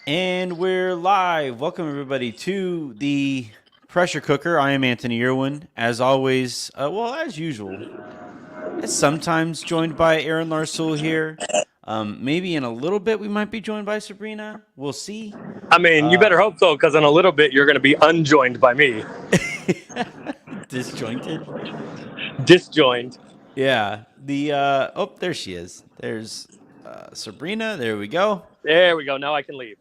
And we're live. Welcome, everybody, to the Pressure Cooker. I am Anthony Irwin. As always, as usual, as sometimes joined by Aaron Larsul here. Maybe in a little bit we might be joined by Sabrina. We'll see. I mean, you better hope so, because in a little bit you're going to be unjoined by me. Disjointed. Disjoined. Yeah. There she is. There's Sabrina. There we go. There we go. Now I can leave.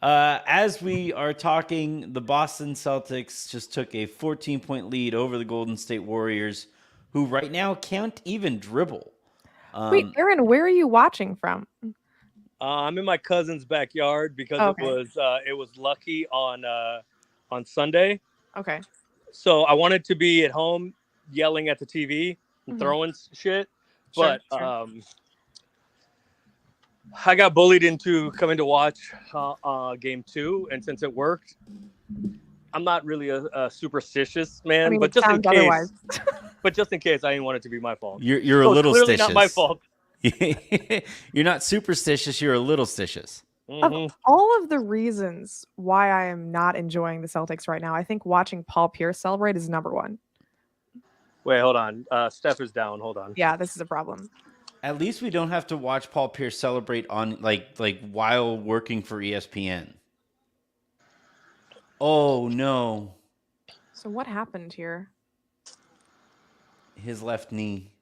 As we are talking, the Boston Celtics just took a 14-point lead over the Golden State Warriors, who right now can't even dribble. Wait, Aaron, where are you watching from? I'm in my cousin's backyard because it was lucky on Sunday. Okay. So I wanted to be at home yelling at the TV and throwing shit, but Sure. I got bullied into coming to watch game 2, and since it worked, I'm not really a superstitious man, I mean, but it just in sounds case, otherwise. but just in case, I didn't want it to be my fault. You're a So it's little clearly stitious. not my fault. You're not superstitious. You're a little stitious. Of all of the reasons why I am not enjoying the Celtics right now, I think watching Paul Pierce celebrate is number one. Wait, hold on. Steph is down. Hold on. Yeah, this is a problem. At least we don't have to watch Paul Pierce celebrate on like while working for ESPN. Oh no. So what happened here? His left knee.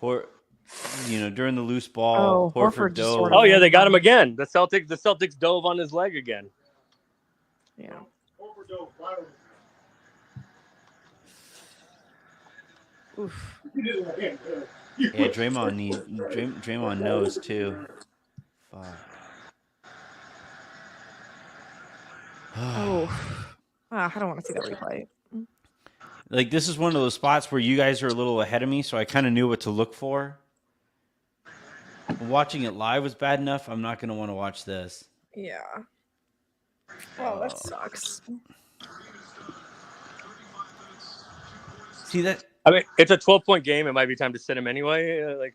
During the loose ball, Horford just dove. sort of- Oh yeah, they got him again. The Celtics dove on his leg again. Yeah. Oof. Yeah, Draymond knows too. Fuck. I don't want to see that replay. Like, this is one of those spots where you guys are a little ahead of me, so I kind of knew what to look for. Watching it live was bad enough. I'm not going to want to watch this. Yeah. Oh, that sucks. See that? I mean, it's a 12-point game. It might be time to sit him anyway. I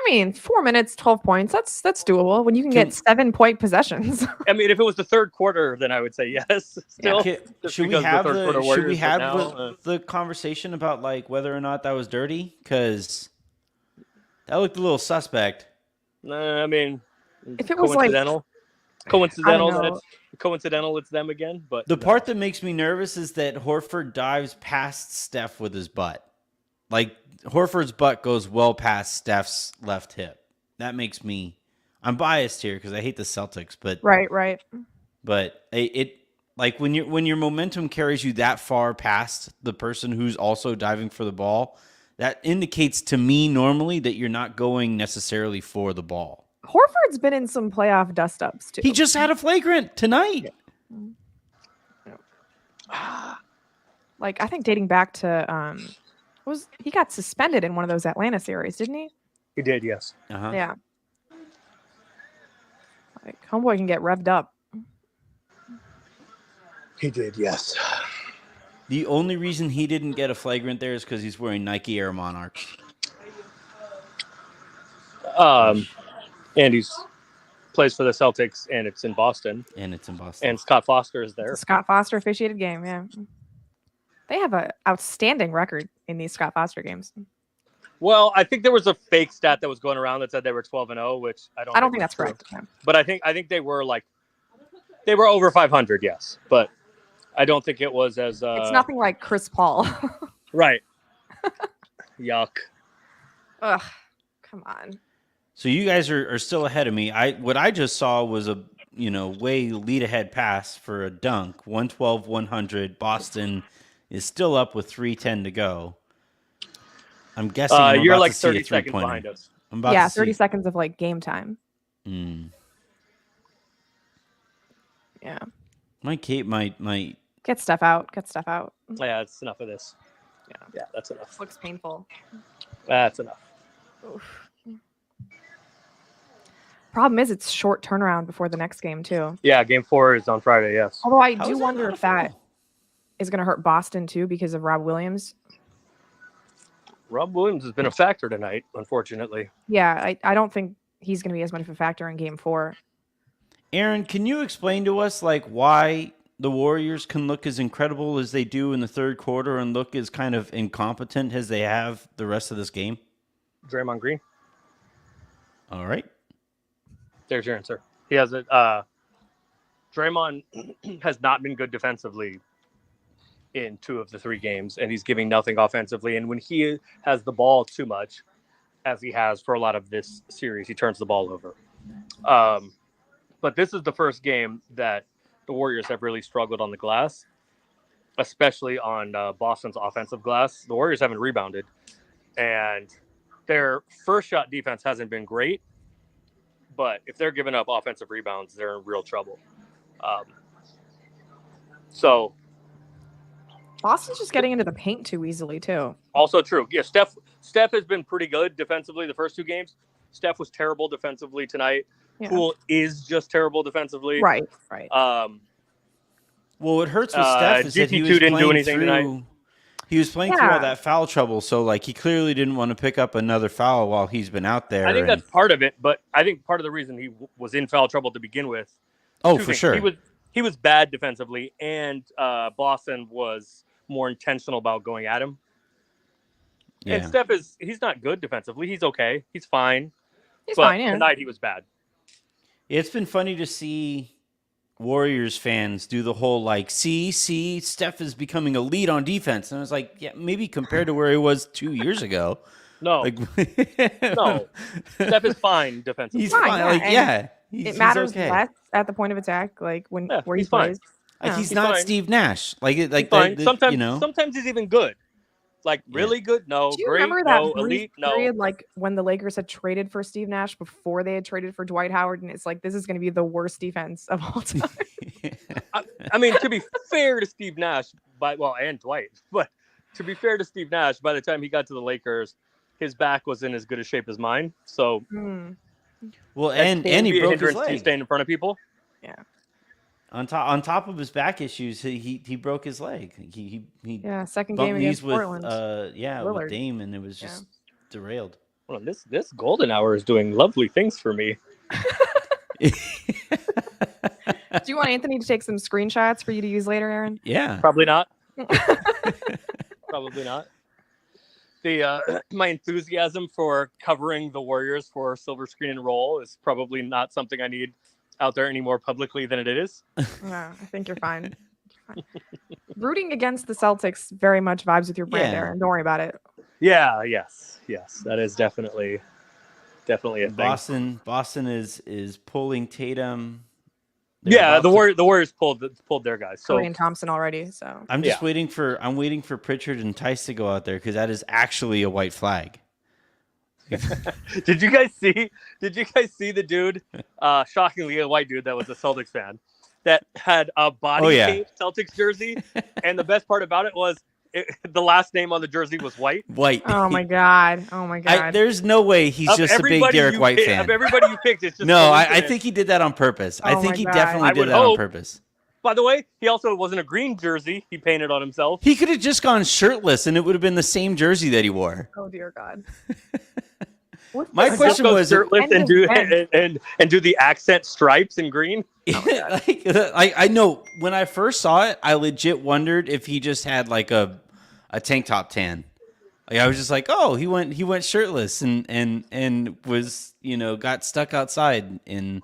mean, 4 minutes, 12 points. That's doable when you can get 7-point possessions. I mean, if it was the third quarter, then I would say yes. Still, Should we have the conversation about like whether or not that was dirty? Because that looked a little suspect. I mean, if it was coincidental, it's them again. But the part that makes me nervous is that Horford dives past Steph with his butt. Like, Horford's butt goes well past Steph's left hip. That makes me... I'm biased here because I hate the Celtics, but... Right. But it like, when your momentum carries you that far past the person who's also diving for the ball, that indicates to me normally that you're not going necessarily for the ball. Horford's been in some playoff dust-ups, too. He just had a flagrant tonight. Yeah. Like, I think dating back to... he got suspended in one of those Atlanta series, didn't he? He did, yes. Uh-huh. Yeah. Like, homeboy can get revved up. He did, yes. The only reason he didn't get a flagrant there is because he's wearing Nike Air Monarchs. And he's plays for the Celtics, and it's in Boston. And Scott Foster is there. Scott Foster officiated game, yeah. They have an outstanding record in these Scott Foster games. Well, I think there was a fake stat that was going around that said they were 12-0, which I don't think that's correct. Yeah. But I think they were over 500, yes. But I don't think it was as it's nothing like Chris Paul. Right. Yuck. Ugh. Come on. So you guys are still ahead of me. What I just saw was a way lead ahead pass for a dunk. 112-100. Boston is still up with 3:10 to go. I'm guessing you're like 30 seconds behind us. 30 seconds of like game time. Yeah. Might get stuff out. Yeah, it's enough of this. Yeah, that's enough. Looks painful. That's enough. Oof. Problem is, it's short turnaround before the next game too. Yeah, game 4 is on Friday. Yes. Although I do wonder if that is going to hurt Boston too because of Rob Williams. Rob Williams has been a factor tonight, unfortunately. Yeah, I don't think he's going to be as much of a factor in Game 4. Aaron, can you explain to us like why the Warriors can look as incredible as they do in the third quarter and look as kind of incompetent as they have the rest of this game? Draymond Green. All right. There's your answer. He has it. Draymond has not been good defensively in 2 of the 3 games, and he's giving nothing offensively. And when he has the ball too much, as he has for a lot of this series, he turns the ball over. But this is the first game that the Warriors have really struggled on the glass, especially on Boston's offensive glass. The Warriors haven't rebounded, and their first shot defense hasn't been great. But if they're giving up offensive rebounds, they're in real trouble. So Boston's just getting into the paint too easily, too. also true. Yeah, Steph has been pretty good defensively the first 2 games. Steph was terrible defensively tonight. Yeah. Poole is just terrible defensively. Right. Well, what hurts with Steph is that he GT2 was didn't do playing anything through. tonight. He was playing through all Yeah. that foul trouble, so like he clearly didn't want to pick up another foul while he's been out there. I think and- that's part of it, but I think part of the reason he was in foul trouble to begin with. oh, 2 for things. sure. He was bad defensively, and Boston was more intentional about going at him. Yeah. And Steph he's not good defensively. He's okay. He's fine. He's But fine, yeah. tonight he was bad. It's been funny to see Warriors fans do the whole like, see, Steph is becoming a lead on defense. And I was like, yeah, maybe compared to where he was 2 years ago. No, Like, no. Steph is fine defensively. he's Fine, fine. yeah, Like, and yeah, he's It matters okay. less at the point of attack, like when Yeah, where he he's fine. plays. Like Yeah. he's He's not fine. Steve Nash. Like, He's fine. Sometimes, you know. sometimes he's even good. Like really good? No, Do you great? remember that No, brief elite? No. period, like when the Lakers had traded for Steve Nash before they had traded for Dwight Howard, and it's like this is going to be the worst defense of all time. I mean, to be fair to Steve Nash, and Dwight, but to be fair to Steve Nash, by the time he got to the Lakers, his back was in as good a shape as mine. So Hmm. Well, that and can he be a broke his hindrance to leg. staying in front of people. On top of his back issues, he broke his leg. He Yeah, second bumped game knees against with Portland. with Lillard. Dame, and it was just derailed. Well, this golden hour is doing lovely things for me. Do you want Anthony to take some screenshots for you to use later, Aaron? Yeah. Probably not. Probably not. The my enthusiasm for covering the Warriors for Silver Screen and Roll is probably not something I need out there any more publicly than it is. Yeah, I think you're fine. Rooting against the Celtics very much vibes with your brand, Yeah. Aaron. Don't worry about it. Yeah, yes, that is definitely a thing. Boston is pulling Tatum. Yeah, about to- the Warriors pulled their guys. So Curry and Thompson already. So I'm just Yeah. waiting for Pritchard and Tice to go out there because that is actually a white flag. did you guys see the dude, shockingly a white dude that was a Celtics fan, that had a body Oh, yeah. tape Celtics jersey, and the best part about it was the last name on the jersey was White. White. oh my god. Oh my god. There's no way he's Of just a big everybody Derek you White pick- fan. Of everybody you picked, it's just No, I coincidence. think he did that on purpose. I Oh think my he God. definitely I did would that on hope. purpose. By the way, he also wasn't a green jersey he painted on himself. He could have just gone shirtless and it would have been the same jersey that he wore. oh dear God. What's My this? question Just go was- shirtless End and of do end. and do the accent stripes in green. I know when I first saw it, I legit wondered if he just had like a tank top tan. Like I was just like, oh, he went shirtless and was, got stuck outside in.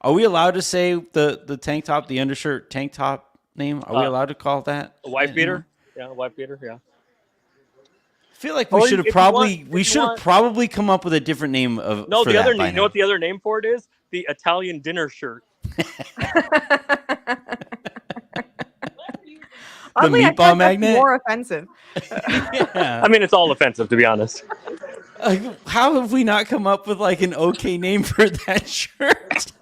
Are we allowed to say the tank top, the undershirt tank top name? Are we allowed to call it that? A wife beater. Yeah, wife beater. Yeah. I feel like Or we should have if you want- probably if we you should have want- probably come up with a different name of No, for the that other by name. You know now. what the other name for it is? The Italian dinner shirt. Oddly, I meatball feel like that's magnet? more offensive. Yeah. I mean, it's all offensive to be honest. Like, how have we not come up with like an okay name for that shirt?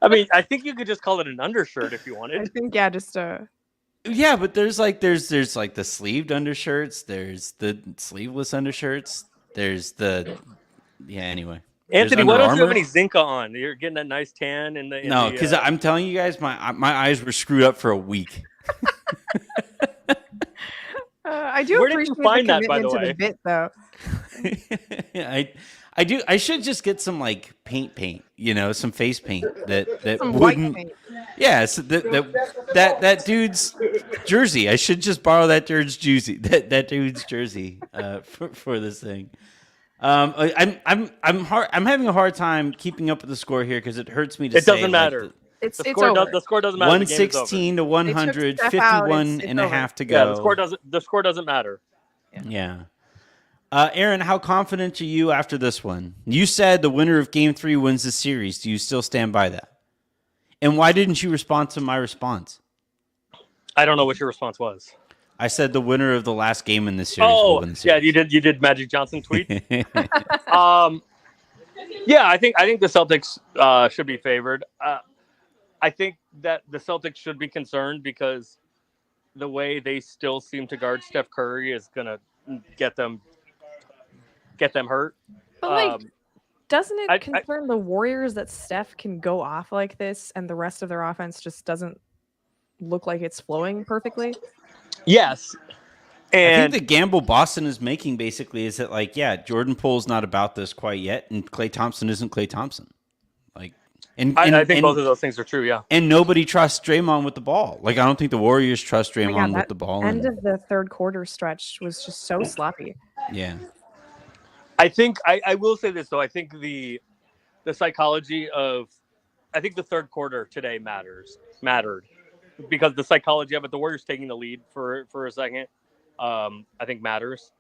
I mean, I think you could just call it an undershirt if you I wanted. think just Yeah, but there's like the sleeved undershirts, there's the sleeveless undershirts, there's the anyway. There's Anthony, why Under don't you have Armour. any Zinca on? You're getting that nice tan in the No, because I'm telling you guys, my eyes were screwed up for a week. I do Where did you appreciate find the that, by the commitment to way? the bit, though. I do. I should just get some like paint, some face paint that Some white wouldn't. paint. Yeah, so that dude's jersey. I should just borrow that dude's jersey. That dude's jersey for this thing. I'm having a hard time keeping up with the score here because it hurts me to It say. doesn't matter. It's The score, over. the score doesn't matter. The game is over. 116 to 100, Steph out, 51 it's and a over. half to Yeah, go. the score doesn't matter. Yeah. Aaron, how confident are you after this one? You said the winner of Game 3 wins the series. Do you still stand by that? And why didn't you respond to my response? I don't know what your response was. I said the winner of the last game in this series will win the yeah, series. you did Magic Johnson tweet. Yeah, I think the Celtics should be favored. I think that the Celtics should be concerned because the way they still seem to guard Steph Curry is gonna get them hurt. But like, doesn't it I- concern the Warriors that Steph can go off like this and the rest of their offense just doesn't look like it's flowing perfectly? Yes, I and think the gamble Boston is making basically is that, like, yeah, Jordan Poole's not about this quite yet, and Klay Thompson isn't Klay Thompson. Like, I think both of those things are true. Yeah, And nobody trusts Draymond with the ball. Like, I don't think the Warriors trust Oh my Draymond God, with that the ball. End of the third quarter stretch was just so sloppy. Yeah. I think I will say this though. I think the psychology of the third quarter today mattered because the psychology of it, the Warriors taking the lead for a second, I think matters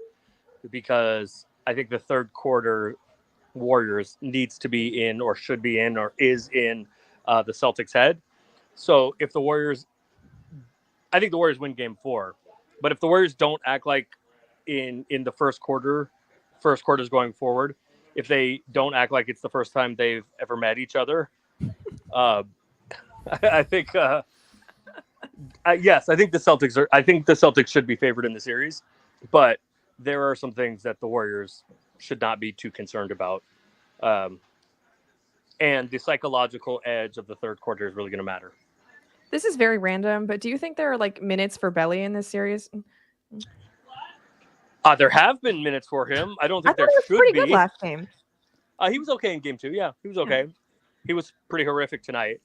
because I think the third quarter Warriors needs to be in or should be in or is in the Celtics' head. So if the Warriors, I think the Warriors win Game 4, but if the Warriors don't act like in the first quarters going forward, if they don't act like it's the first time they've ever met each other, I think yes, I think the Celtics should be favored in the series, but there are some things that the Warriors should not be too concerned about. And the psychological edge of the third quarter is really going to matter. This is very random, but do you think there are like minutes for Belly in this series? There have been minutes for him. I don't I think there thought he was should pretty be. good last game. He was okay in Game 2. Yeah, he was okay. He was pretty horrific tonight.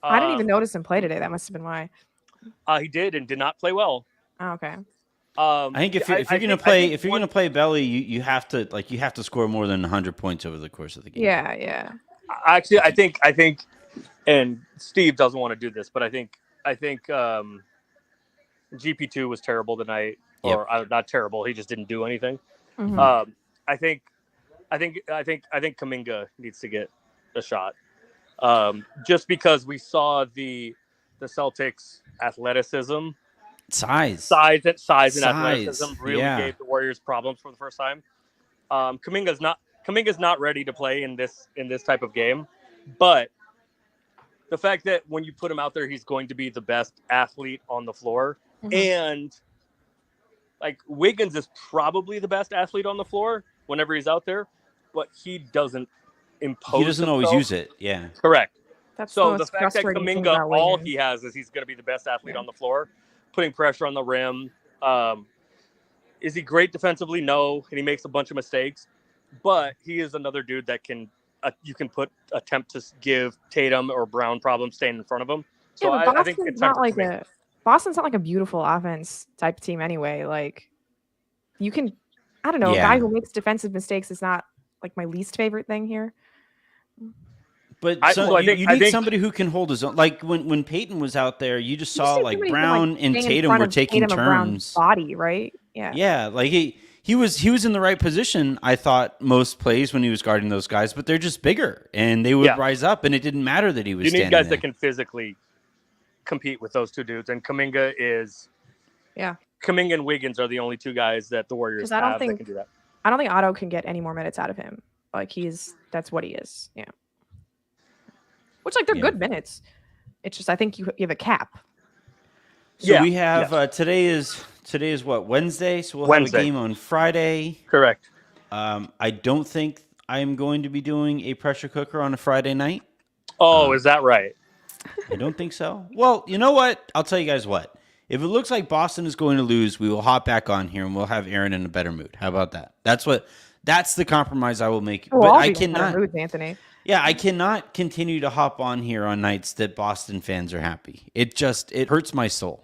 I didn't even notice him play today. That must have been why. He did and did not play well. Oh, okay. I think if you're gonna play Belly, you have to score more than 100 points over the course of the game. Yeah. Actually, I think, and Steve doesn't want to do this, but I think GP2 was terrible tonight, or not terrible. He just didn't do anything. Mhm. I think Kuminga needs to get a shot, just because we saw the Celtics' athleticism, size and athleticism really gave the Warriors problems for the first time. Kuminga's not ready to play in this type of game, but the fact that when you put him out there, he's going to be the best athlete on the floor, and like Wiggins is probably the best athlete on the floor whenever he's out there, but he doesn't impose. He doesn't always use it. Yeah, correct. That's So the the fact that Kuminga, all he has is he's going to be the best athlete on the floor, putting pressure on the rim. Is he great defensively? No, and he makes a bunch of mistakes, but he is another dude that can you can attempt to give Tatum or Brown problems staying in front of him. So but I think it's time for Kuminga. Boston's not like a beautiful offense type team anyway. Like you can, I don't know, Yeah. a guy who makes defensive mistakes is not like my least favorite thing here. but I you need think- somebody who can hold his own. Like when Peyton was out there, you just You saw see like somebody who can, Brown and stay in Tatum front were of taking Tatum and Brown's turns. body, right? Yeah. Yeah, like he was in the right position. I thought most plays when he was guarding those guys, but they're just bigger and they would Yeah. rise up, and it didn't matter that he was. You need standing guys there. that can physically compete with those two dudes, and Kuminga is. Yeah. Kuminga and Wiggins are the only two guys that the Warriors 'Cause I don't have that think- can do that. I don't think Otto can get any more minutes out of him. Like that's what he is. Yeah. Which like they're Yeah. good minutes. It's just I think you have a cap. So Yeah, we have today is what, Wednesday? So we'll have Wednesday. a game on Friday. Correct. I don't think I'm going to be doing a pressure cooker on a Friday night. Oh, is that right? I don't think so. Well, you know what? I'll tell you guys what. If it looks like Boston is going to lose, we will hop back on here and we'll have Aaron in a better mood. How about that? That's the compromise I will make. Well, But I'll I be in better cannot. moods, Anthony. Yeah, I cannot continue to hop on here on nights that Boston fans are happy. It hurts my soul.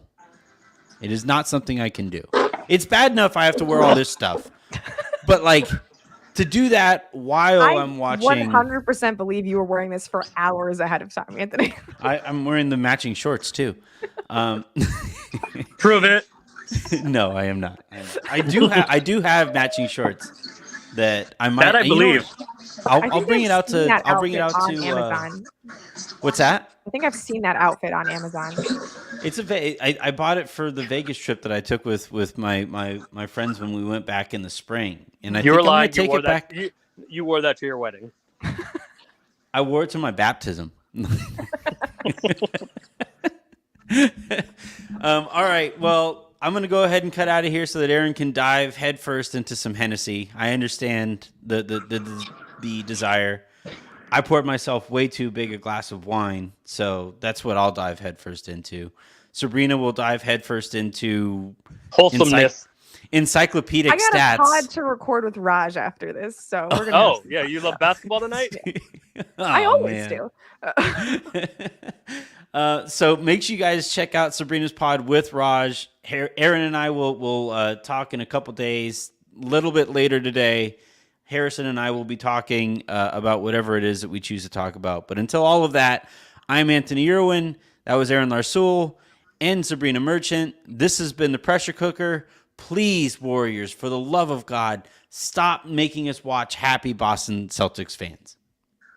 It is not something I can do. It's bad enough I have to wear all this stuff. But like to do that while I'm watching 100% believe you were wearing this for hours ahead of time, Anthony. I'm wearing the matching shorts too. Prove it. No, I am not. I do have matching shorts that I might That I you know believe. what? I'll bring it out to on Amazon. What's that? I think I've seen that outfit on Amazon. It's I bought it for the Vegas trip that I took with my friends when we went back in the spring, and I You were think I'm gonna lying. take it back. You wore that to your wedding. I wore it to my baptism. All right. Well, I'm going to go ahead and cut out of here so that Aaron can dive headfirst into some Hennessy. I understand the desire. I poured myself way too big a glass of wine, so that's what I'll dive headfirst into. Sabrina will dive headfirst into Wholesomeness. encyclopedic I got stats. a pod to record with Raj after this, so we're gonna. Oh, yeah. You love basketball tonight? I Oh, always man. do. So make sure you guys check out Sabrina's pod with Raj. Aaron and I will talk in a couple days. A little bit later today, Harrison and I will be talking about whatever it is that we choose to talk about. But until all of that, I'm Anthony Irwin. That was Aaron Larsoul and Sabrina Merchant. This has been The Pressure Cooker. Please, Warriors, for the love of God, stop making us watch happy Boston Celtics fans.